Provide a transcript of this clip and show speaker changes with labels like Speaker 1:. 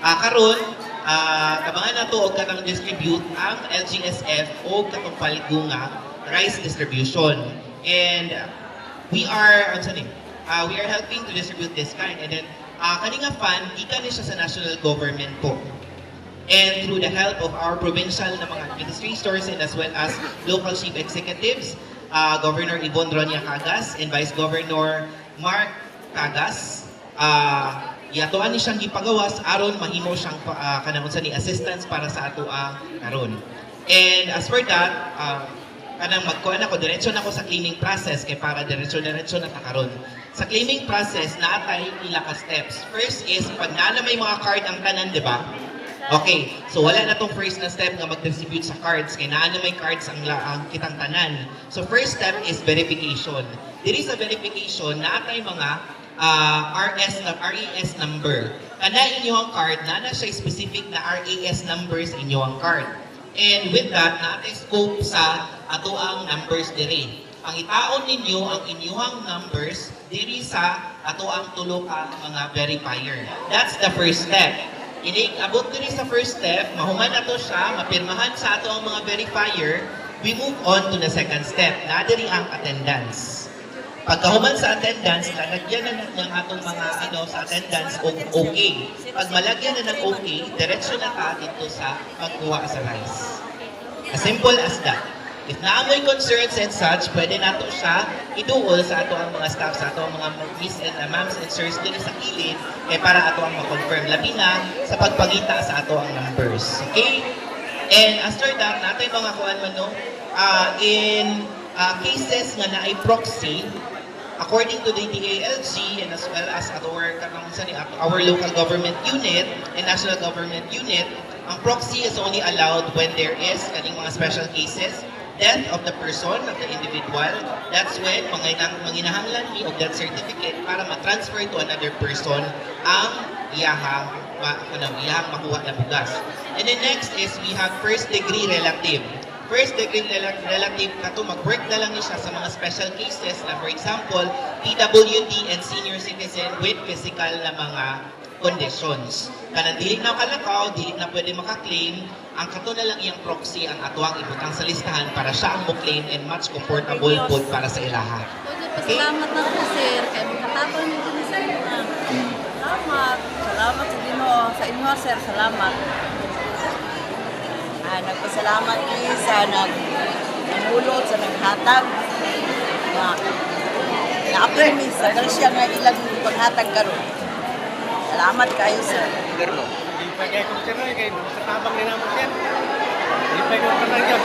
Speaker 1: Karon, kabangan nato og kanang distribute ang LGSF o katong palgunga rice distribution. And we are helping to distribute this kind. And then, kaninga fund, gikan ni siya sa national government po. And through the help of our provincial na mga administrators and as well as local chief executives, Governor Yvonne Ronya Cagas and Vice Governor Mark Cagas, yatoan ni siyang gipagawas aron mahimo siyang kanang unsa ni assistance para sa ato ang karon. And as for that, kanang magkuan ako diretso na ako sa claiming process kay para diretso na karon. Sa claiming process naatay ila ka steps. First is pag naa may mga card ang tanan, di ba? Okay, so wala na tong first na step nga mag-distribute sa cards kay naa may cards ang kitang tanan. So first step is verification. Diri sa verification naatay mga RES number. Kana inyong card na siya specific na RES numbers inyong card. And with that, natin scope sa ato ang numbers diri. Ang itaon ninyo ang inyong numbers diri sa ato ang tulo ka mga verifier. That's the first step. Abot diri sa first step, mahuman nato siya, mapirmahan sa ato ang mga verifier, we move on to the second step. Na diri ang attendance. Pagkahuman sa attendance, lalagyan na ng atong mga sa attendance o okay. Pag malagyan na ng okay, diretso na ka dito sa pagkuha sa rice. As simple as that. If naamoy concerns and such, pwede nato siya iduol sa ato ang mga staff, sa ato ang mga miss and ma'ams and sirs din sa kilid, para ato ang ma-confirm. Labi na sa pagpagita sa ato ang numbers. Okay? And after that, natin mga kuhan man, no? In cases nga na ay proxy, according to the DALG and as well as our local government unit and national government unit, ang proxy is only allowed when there is kaning mga special cases, death of the person, of the individual. That's when manginahanglan ni og death certificate para ma-transfer to another person ang iyahang makuha na bugas. And then next is we have first degree relative. First degree relative kato mag-work na lang siya sa mga special cases na for example, PWD and senior citizen with physical na mga conditions. Kanang dili na kalakaw, dili na pwede makaklaim, ang kato na lang iyang proxy ang atuang ibutang sa listahan para siya ang mo-claim and much comfortable po para sa ilaha.
Speaker 2: Okay? Salamat na po sir, kaya magkatapon nito ni sir. Salamat. Salamat sa Ginoo. Sa inyo sir, salamat. Nagpasalamat ni sa namulot, sa naghatag. Na-apply ni sa siya nga ilang paghatag karon. Salamat kayo sir.
Speaker 3: Hindi pa kayo kung sir, kayo katabang din naman yan. Hindi pa kayo